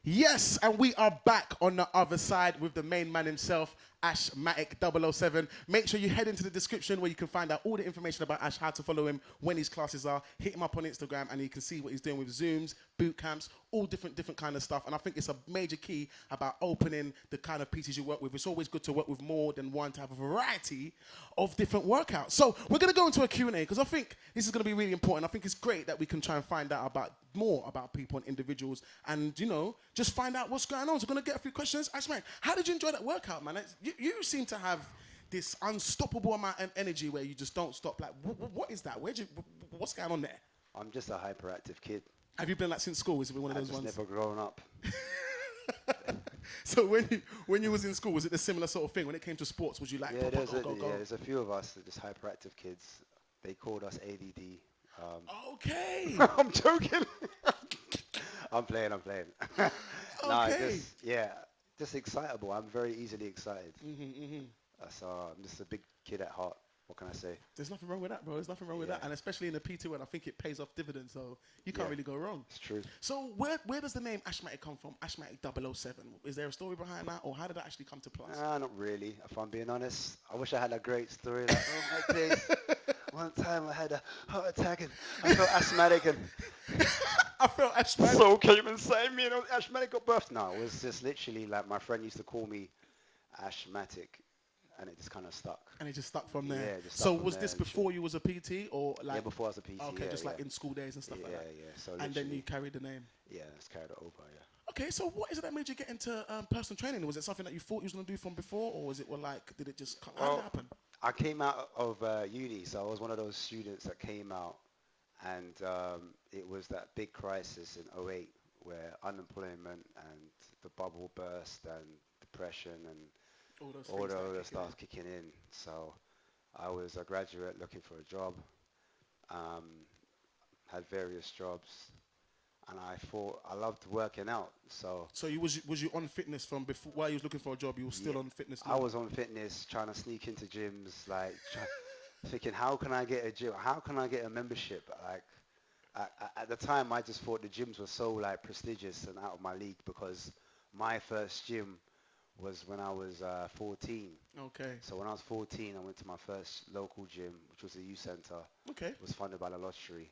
Yes, and we are back on the other side with the main man himself, AshMatic007. Make sure you head into the description where you can find out all the information about Ash, how to follow him, when his classes are. Hit him up on Instagram and you can see what he's doing with Zooms, boot camps, all different kind of stuff. And I think it's a major key about opening the kind of PTs you work with. It's always good to work with more than one to have a variety of different workouts. So we're going to go into a Q&A because I think this is going to be really important. I think it's great that we can try and find out about more about people and individuals and, you know, just find out what's going on. So we're going to get a few questions. Ashman, how did you enjoy that workout, man? You seem to have this unstoppable amount of energy where you just don't stop. Like, what is that? What's going on there? I'm just a hyperactive kid. Have you been like since school? Is it one of those I've ones? just never grown up. So when you was in school, was it a similar sort of thing? When it came to sports, was you like, Yeah, go? there's a few of us that are just hyperactive kids. They called us ADD. Okay. I'm joking. I'm playing. Okay. Just excitable. I'm very easily excited. So I'm just a big kid at heart. What can I say? There's nothing wrong with that, bro. There's nothing wrong with that. And especially in the PT one, I think it pays off dividends, so you can't really go wrong. It's true. So where does the name AshMatic come from? AshMatic007. Is there a story behind that, or how did that actually come to pass? Not really, if I'm being honest. I wish I had a great story. Like, oh my days. One time I had a heart attack and I felt asthmatic and I felt asthmatic. soul came inside me and asthmatic got birthed. No, it was just literally like my friend used to call me Ashmatic, and it just kind of stuck. And it just stuck from there. Yeah, just so stuck from was there this and before you was a PT or like? Yeah, before I was a PT. Okay, yeah, just like yeah. in school days and stuff like that. Yeah. So and then you carried the name. Yeah, it's carried it over. Yeah. Okay, so what is it that made you get into personal training? Was it something that you thought you was gonna do from before, or was it did it just how did it happen? I came out of uni, so I was one of those students that came out, and it was that big crisis in '08 where unemployment and the bubble burst and depression and all the stuff kicking in. So I was a graduate looking for a job, had various jobs, and I thought I loved working out. So was you on fitness from before? While you was looking for a job, you were still on fitness. I was on fitness, trying to sneak into gyms, like thinking, how can I get a gym? How can I get a membership? Like at the time, I just thought the gyms were so like prestigious and out of my league because my first gym was when I was 14. Okay. So when I was 14, I went to my first local gym, which was a youth center. Okay. It was funded by the lottery.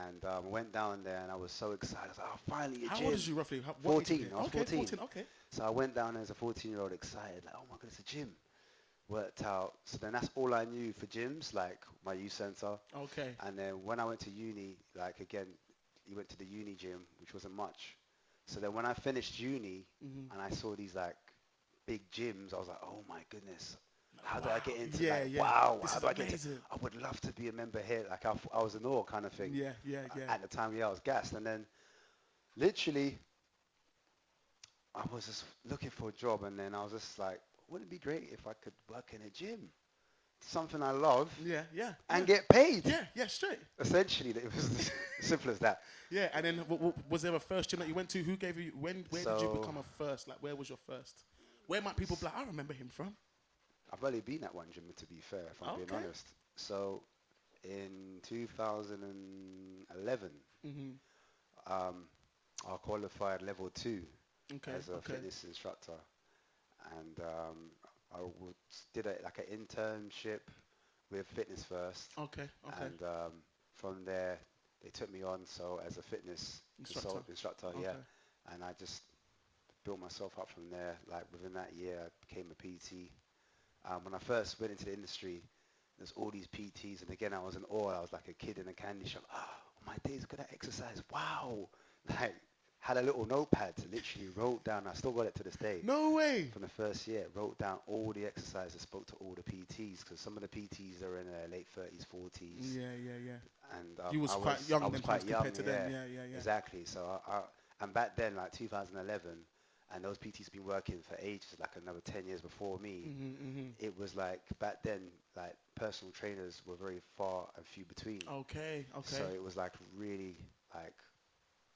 And I went down there and I was so excited. I was like, oh, finally a gym. How old was you roughly? 14. I was 14. 14, okay. So I went down there as a 14-year-old excited, like, oh my goodness, a gym. Worked out. So then that's all I knew for gyms, like my youth center. Okay. And then when I went to uni, like again, you went to the uni gym, which wasn't much. So then when I finished uni and I saw these like big gyms, I was like, oh my goodness. How do I get into wow, how do I get into I would love to be a member here. Like I was in awe kind of thing. Yeah. At the time, I was gassed. And then literally I was just looking for a job, and then I was just like, wouldn't it be great if I could work in a gym? Something I love. Yeah. And get paid. Yeah, straight. Essentially, it was as simple as that. Yeah, and then was there a first gym that you went to? Who gave you, where did you become a first? Like, where was your first? Where might people be like, I remember him from? I've only been at one gym, to be fair, if I'm being honest. So in 2011, I qualified level 2 as a fitness instructor. And I did like an internship with Fitness First. Okay. And from there, they took me on as a fitness instructor, yeah. And I just built myself up from there. Like within that year, I became a PT. When I first went into the industry, there's all these PTs, and again, I was in awe. I was like a kid in a candy shop. Oh, my days, look at that exercise. Wow. Like, had a little notepad to literally wrote down. I still got it to this day. No way. From the first year, wrote down all the exercises, spoke to all the PTs, because some of the PTs are in their late 30s, 40s. Yeah. And you was quite young. I was quite young compared to them. Yeah. Exactly. So and back then, like 2011, and those PTs been working for ages, like another 10 years before me. It was like back then, like personal trainers were very far and few between. Okay. So it was like really like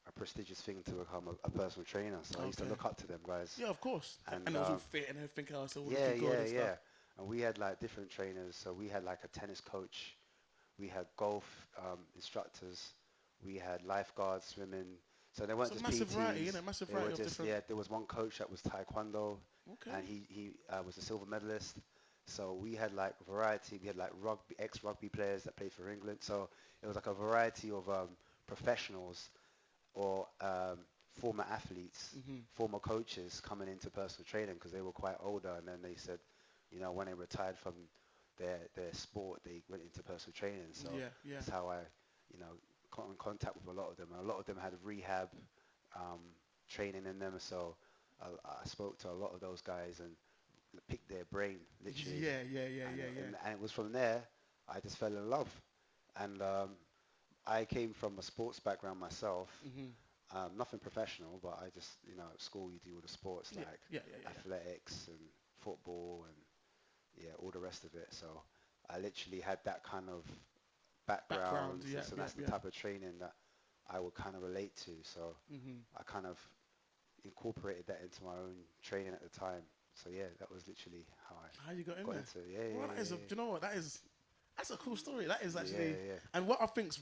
a prestigious thing to become a personal trainer. So I used to look up to them guys. Yeah, of course. And it was all fit and everything else. Yeah. And we had like different trainers. So we had like a tennis coach, we had golf instructors, we had lifeguards, swimming. So they weren't It's a just massive variety, PTs. massive They were variety of just, different. yeah, there was one coach that was Taekwondo, Okay. and he was a silver medalist. So we had like variety. We had like ex-rugby players that played for England. So it was like a variety of professionals or former athletes, Mhm. former coaches coming into personal training because they were quite older. And then they said, when they retired from their sport, they went into personal training. So Yeah, yeah. that's how I, got in contact with a lot of them. And a lot of them had rehab um, training in them. So I spoke to a lot of those guys and picked their brain, literally. Yeah, yeah, yeah, And, yeah, yeah. and it was from there I just fell in love. And I came from a sports background myself. Mhm. Nothing professional, but I just, at school you do all the sports Yeah, like yeah, yeah, yeah, yeah. athletics and football and yeah, all the rest of it. So I literally had that kind of Background. background. So, Yeah, so yeah, that's the yeah. type of training that I would kind of relate to. So Mhm. I kind of incorporated that into my own training at the time. So yeah, that was literally how I How you got in got there? into it. Yeah, Well, that is a. Do yeah, you know what? That's a cool story. That is yeah, yeah, actually. yeah, And what I think's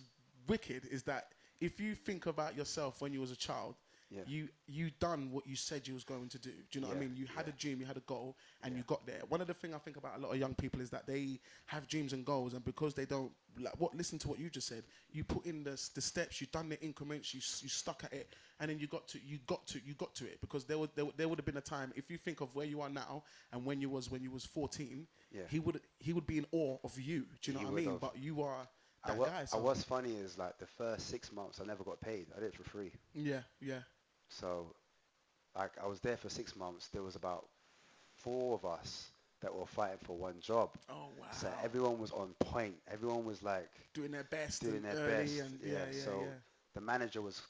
wicked is that if you think about yourself when you was a child, yeah, you done what you said you was going to do. Do you know what I yeah, mean? You had yeah, a dream, you had a goal, and yeah, you got there. One of the things I think about a lot of young people is that they have dreams and goals, and because they don't listen to what you just said, you put in the steps, you done the increments, you stuck at it, and then you got to it because there would have been a time if you think of where you are now and when you was 14, yeah. he would be in awe of you. Do you know He what I would mean? have. But you are I, that what guy. I So was funny is like the first 6 months I never got paid. I did it for free. yeah, yeah. So like I was there for 6 months. There was about four of us that were fighting for one job. Oh So wow. everyone was on point. Everyone was like Doing their best doing and their early best. and Yeah. yeah, yeah, So yeah. the manager was,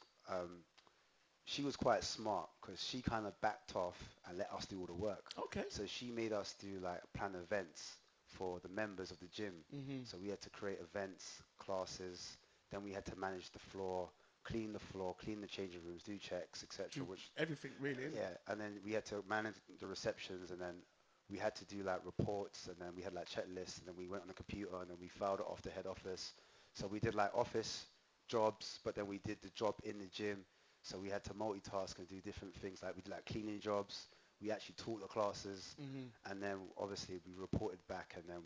she was quite smart because she kind of backed off and let us do all the work. Okay. So she made us do like plan events for the members of the gym. Mhm. So we had to create events, classes. Then we had to manage the floor, clean the floor, clean the changing rooms, do checks, etc. Do Which everything really, innit? yeah, and then we had to manage the receptions, and then we had to do like reports, and then we had like checklists, and then we went on the computer, and then we filed it off to head office. So we did like office jobs, but then we did the job in the gym. So we had to multitask and do different things. Like we did like cleaning jobs. We actually taught the classes, Mhm. and then obviously we reported back, and then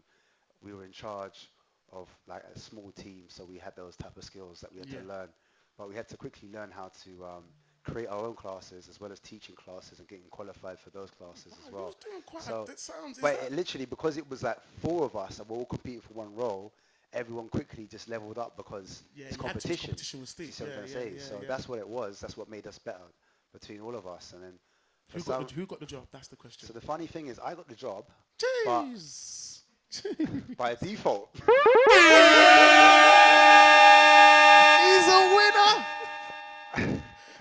we were in charge of like a small team. So we had those type of skills that we had Yeah. to learn, but we had to quickly learn how to create our own classes as well as teaching classes and getting qualified for those classes as Wow, you well. was doing quite. So, That sounds. Is but that? it literally because it was like four of us and we're all competing for one role, everyone quickly just leveled up because Yeah, it's you had to. 'Cause competition. competition was Do you steep. see what Yeah, I'm trying to yeah, say? yeah, So yeah. that's what it was. That's what made us better between all of us. And then for some, Who got the job? That's the question. so the funny thing is I got the job, but Jeez. by default. He's a winner.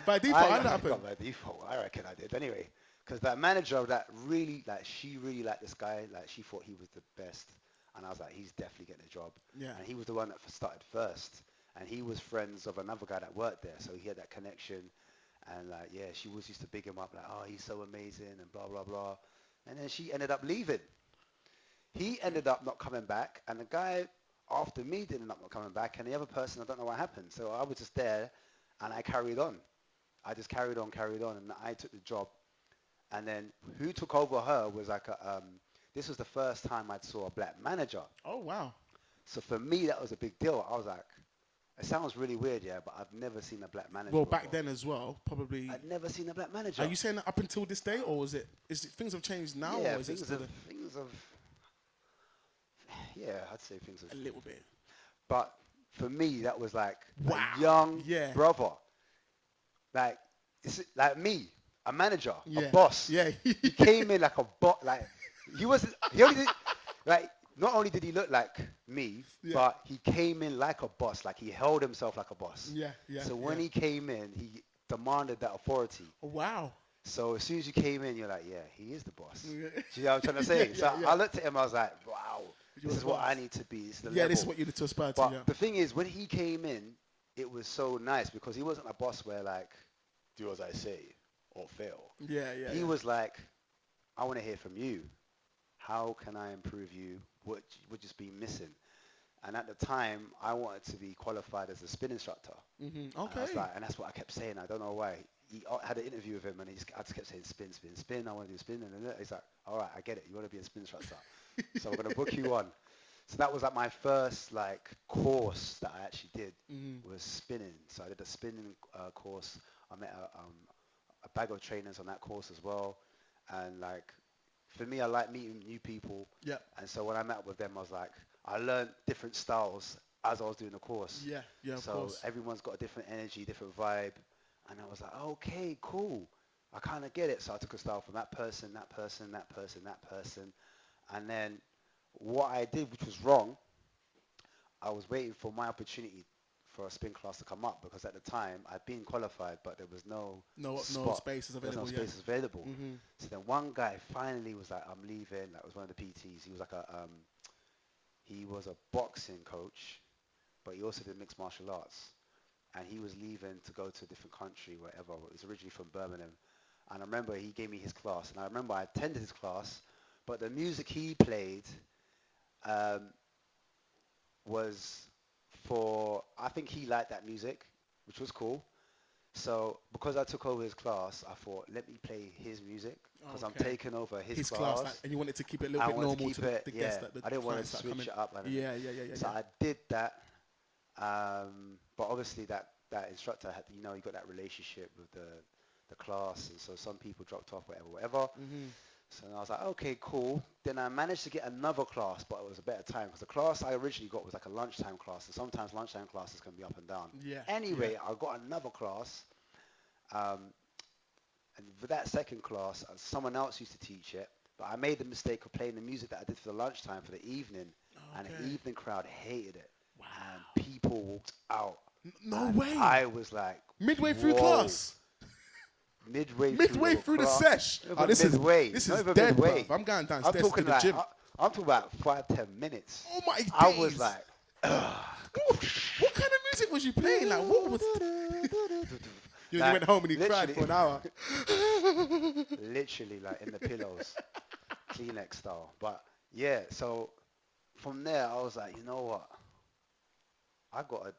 By default, how did that I happen? got by default. I reckon I did anyway. Because that manager that really, like, she really liked this guy. Like, she thought he was the best. And I was like, he's definitely getting a job. Yeah. And he was the one that started first. And he was friends of another guy that worked there. So he had that connection. And, like, yeah, she was used to big him up. Like, oh, he's so amazing and blah, blah, blah. And then she ended up leaving. He Okay. ended up not coming back. And the guy after me did end up not coming back. And the other person, I don't know what happened. So I was just there. And I carried on. I just carried on, and I took the job. And then who took over her was like this was the first time I'd saw a black manager. Oh wow. So for me, that was a big deal. I was like, it sounds really weird, yeah, but I've never seen a black manager Well, back before. then as well, probably. I'd never seen a black manager. Are you saying that up until this day, or is it? Things have changed now, Yeah, or is it still yeah, I'd say things have. a little bit? But for me, that was like Wow. a young Yeah. brother. Like, it's like me, a manager, a Yeah. boss. Yeah. He came in like a bot. Like he only did, like not only did he look like me, Yeah. but he came in like a boss. Like he held himself like a boss. Yeah. Yeah. So when yeah. he came in, he demanded that authority. Wow. So as soon as you came in, you're like, yeah, he is the boss. Yeah. Do you know what I'm trying to say? Yeah, So yeah. I looked at him, I was like, wow, You're this is the what boss. I need to be. It's the Yeah, level. this is what you need to aspire to. But Yeah. the thing is, when he came in, it was so nice because he wasn't a boss where like, do as I say or fail. Yeah. Yeah. He yeah. was like, I want to hear from you. How can I improve you? What would just be missing? And at the time, I wanted to be qualified as a spin instructor. Mm-hmm. And I was Okay. like, and that's what I kept saying. I don't know why. I had an interview with him, and I just kept saying spin, spin, spin. I want to do spin, and then he's like, all right, I get it. You want to be a spin instructor, so we're gonna book you on. So that was like my first like course that I actually did was spinning. So I did a spinning course. I met a bag of trainers on that course as well, and like for me, I like meeting new people. Yeah. And so when I met with them, I was like, I learned different styles as I was doing the course. Yeah. Yeah. Of So course. everyone's got a different energy, different vibe. And I was like, okay, cool. I kind of get it. So I took a style from that person, that person, that person, that person. And then what I did, which was wrong, I was waiting for my opportunity for a spin class to come up because at the time I'd been qualified, but there was no No spot. spaces There was no available. spaces available. Mm-hmm. So then one guy finally was like, I'm leaving. That was one of the PTs. He was like he was a boxing coach, but he also did mixed martial arts. And he was leaving to go to a different country, wherever. He was originally from Birmingham. And I remember he gave me his class. And I remember I attended his class, but the music he played um, was for, I think he liked that music, which was cool. So because I took over his class, I thought, let me play his music because I'm taking over his class. class. And you wanted to keep it a little I bit wanted normal to keep to it, the yeah. guests that the I didn't want to clients that come switch in. it up. Yeah. So I did that. But obviously that instructor had, you got that relationship with the class, and so some people dropped off, whatever. Mm-hmm. So I was like, okay, cool. Then I managed to get another class, but it was a better time because the class I originally got was like a lunchtime class, and sometimes lunchtime classes can be up and down. Yeah. Anyway, Yeah. I got another class, and for that second class, someone else used to teach it, but I made the mistake of playing the music that I did for the lunchtime for the evening, and the evening crowd hated it. Wow. And people walked out. No way. I was like, midway through whoa. class. Midway through the sesh. This midway. this is is dead, midway. bruv. I'm going I'm downstairs talking to the like gym. I'm talking about 5-10 minutes. Oh my days. I was like, what kind of music was you playing? Like, what was? You went home and you cried for an hour. Literally, like in the pillows, Kleenex style. But yeah, so from there, I was like, you know what? I gotta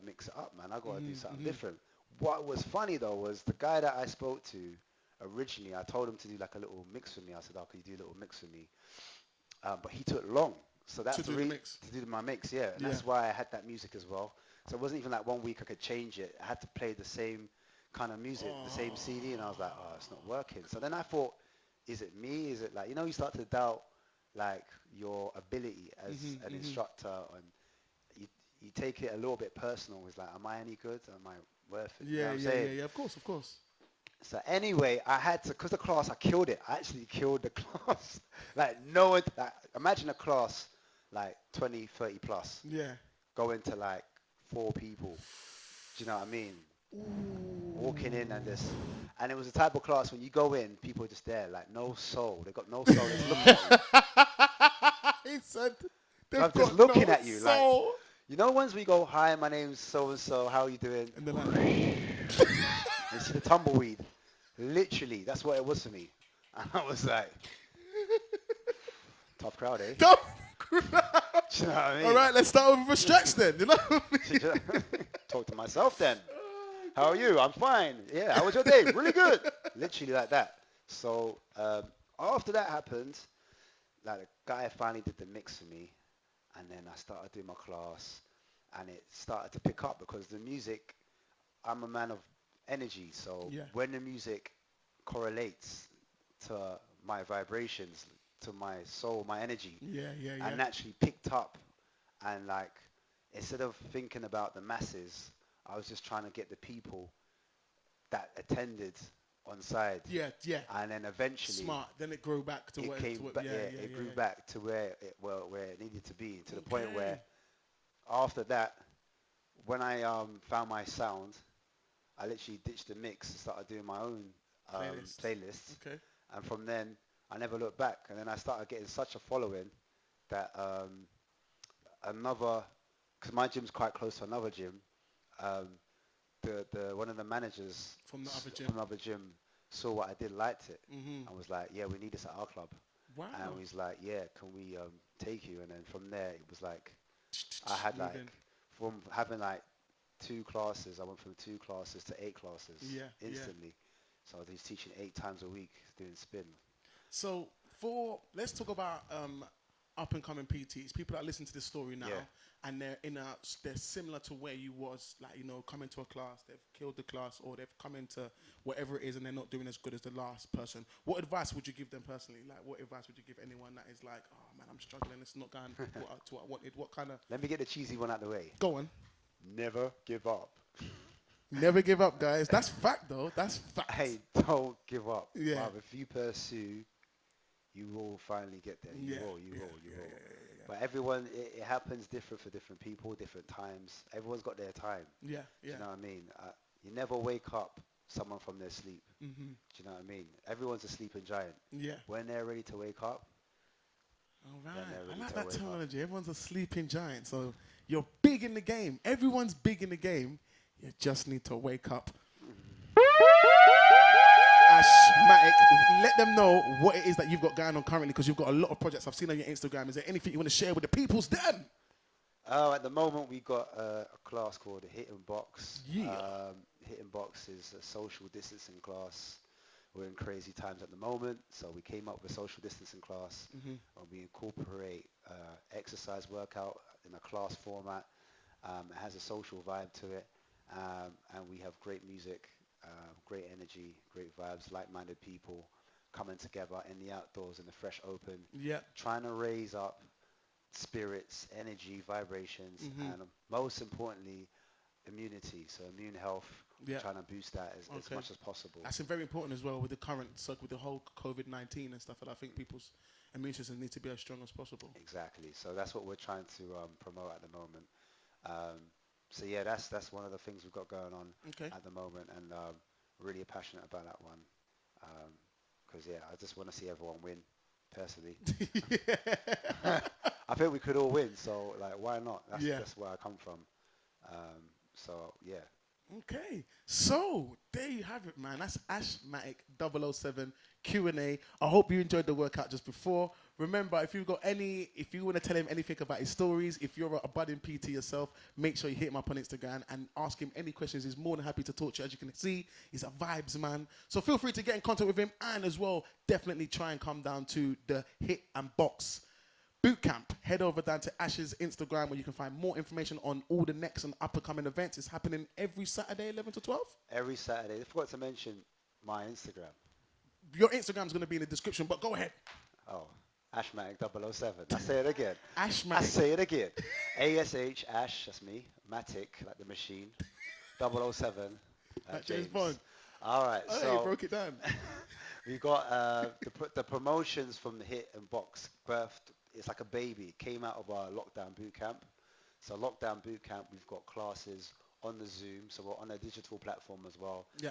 mix it up, man. I gotta do something different. What was funny though was the guy that I spoke to originally, I told him to do like a little mix for me. I said, oh, could you do a little mix for me? But he took long. So that's the reason to do my mix, yeah. And that's why I had that music as well. So it wasn't even like 1 week I could change it. I had to play the same kind of music, the same CD, and I was like, oh, it's not working. So then I thought, is it me? Is it like, you start to doubt like your ability as an instructor, and you take it a little bit personal. It's like, am I any good? Am I worth it? You know what I'm saying? Yeah. Of course. So anyway, I had to, because the class, I killed it. I actually killed the class. Like, no one, like, imagine a class, like 20, 30 plus. Yeah. Going to like 4 people. Do you know what I mean? Ooh. Walking in and it was the type of class when you go in, people are just there, like no soul. They got no soul. They're just looking at you. He said, I'm just looking no at you, soul. Like, once we go, hi, my name's so and so. How are you doing? And then like, you see the tumbleweed. Literally, that's what it was for me. And I was like, tough crowd, eh? tough crowd. Do you know what I mean? All right, let's start with a stretch then. You know what I mean? Talk to myself then. How are you? I'm fine. Yeah, how was your day? Really good. Literally like that. So after that happened, like the guy finally did the mix for me, and then I started doing my class, and it started to pick up because the music, I'm a man of energy, so when the music correlates to my vibrations, to my soul, my energy, I naturally picked up, and like instead of thinking about the masses, I was just trying to get the people that attended on side. Yeah. And then eventually, smart. Then it grew back to where it grew back to where it needed to be, to the point where after that, when I found my sound, I literally ditched the mix and started doing my own playlists. Okay. And from then, I never looked back. And then I started getting such a following that because my gym's quite close to another gym, the one of the managers from the other gym saw what I did, liked it, and was like, yeah, we need this at our club. Wow. And he's like, yeah, can we take you? And then from there, it was like, I had like moving. from having like 2 classes, I went from 2 classes to 8 classes Yeah. instantly. So I was teaching 8 times a week doing spin. So let's talk about up and coming PTs, people that listen to this story now, Yeah. and they're similar to where you was, like, you know, coming to a class, they've killed the class, or they've come into whatever it is, and they're not doing as good as the last person. What advice would you give them personally? Like, what advice would you give anyone that is like, oh man, I'm struggling, it's not going to what I wanted? What kind of? Let me get the cheesy one out of the way. Go on. Never give up. Never give up, guys. That's fact, though. That's fact. Hey, don't give up. Yeah. Wow, if you pursue, you will finally get there. You will. But everyone, it happens different for different people, different times. Everyone's got their time. Yeah. Do you know what I mean? You never wake up someone from their sleep. Mm-hmm. Do you know what I mean? Everyone's a sleeping giant. Yeah. When they're ready to wake up, All right. they're I ready like to that wake up. terminology. Everyone's a sleeping giant. So you're big in the game. Everyone's big in the game. You just need to wake up. AshMatic, let them know what it is that you've got going on currently, because you've got a lot of projects I've seen on your Instagram. Is there anything you want to share with the peoples then? At the moment, we got a class called the Hit and Box. Yeah. Hit and Box is a social distancing class. We're in crazy times at the moment, so we came up with a social distancing class, and we incorporate exercise workout in a class format. It has a social vibe to it, and we have great music, great energy, great vibes, like-minded people coming together in the outdoors in the fresh open, Yeah. trying to raise up spirits, energy, vibrations, and most importantly, immunity. So immune health, trying to boost that as much as possible. That's very important as well with the current, with the whole COVID-19 and stuff. And I think people's immune system need to be as strong as possible. Exactly. So that's what we're trying to promote at the moment. So yeah, that's one of the things we've got going on at the moment, and really passionate about that one. Because I just want to see everyone win, personally. I think we could all win, so like, why not? That's where I come from. So yeah. Okay, so there you have it, man. That's AshMatic007 Q&A. I hope you enjoyed the workout just before. Remember, if you want to tell him anything about his stories, if you're a budding PT yourself, make sure you hit him up on Instagram and ask him any questions. He's more than happy to talk to you. As you can see, he's a vibes man. So feel free to get in contact with him, and as well, definitely try and come down to the Hit and Box Bootcamp. Head over down to Ash's Instagram, where you can find more information on all the next and upcoming events. It's happening every Saturday, 11 to 12. Every Saturday. I forgot to mention my Instagram. Your Instagram's going to be in the description, but go ahead. Oh, AshMatic007. I say it again. AshMatic. I say it again. ASH, Ash, that's me. Matic, like the machine. 007. Like James Bond. All right. Oh, so you broke it down. We got the promotions from the Hit and Box birthed. It's like a baby. It came out of our lockdown boot camp. So lockdown boot camp, we've got classes on the Zoom. So we're on a digital platform as well. Yeah.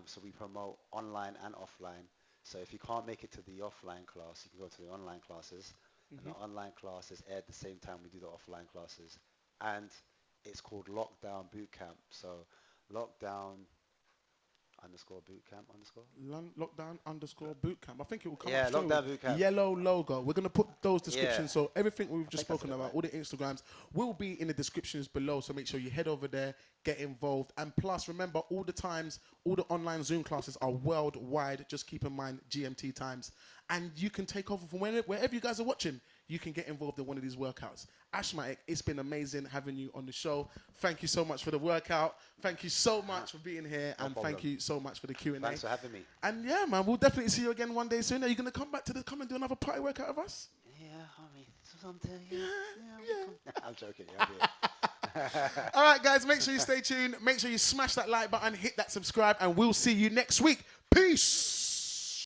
So we promote online and offline. So if you can't make it to the offline class, you can go to the online classes. And the online classes air at the same time we do the offline classes. And it's called Lockdown Boot Camp. So lockdown _bootcamp_. Lockdown _bootcamp. I think it will come Yeah, up Lockdown Bootcamp. Yellow logo. We're going to put those descriptions. Yeah. So everything we've just spoken that's about, all the Instagrams, will be in the descriptions below. So make sure you head over there, get involved. And plus, remember, all the times, all the online Zoom classes are worldwide. Just keep in mind GMT times. And you can take over from wherever you guys are watching. You can get involved in one of these workouts. AshMatic, it's been amazing having you on the show. Thank you so much for the workout. Thank you so much for being here. No and problem. thank you so much for the Q&A. Thanks for having me. And yeah, man, we'll definitely see you again one day soon. Are you going to come back to come and do another party workout of us? Yeah, I mean, sometime. Yeah. I'm joking. Yeah. All right, guys, make sure you stay tuned. Make sure you smash that like button, hit that subscribe, and we'll see you next week. Peace.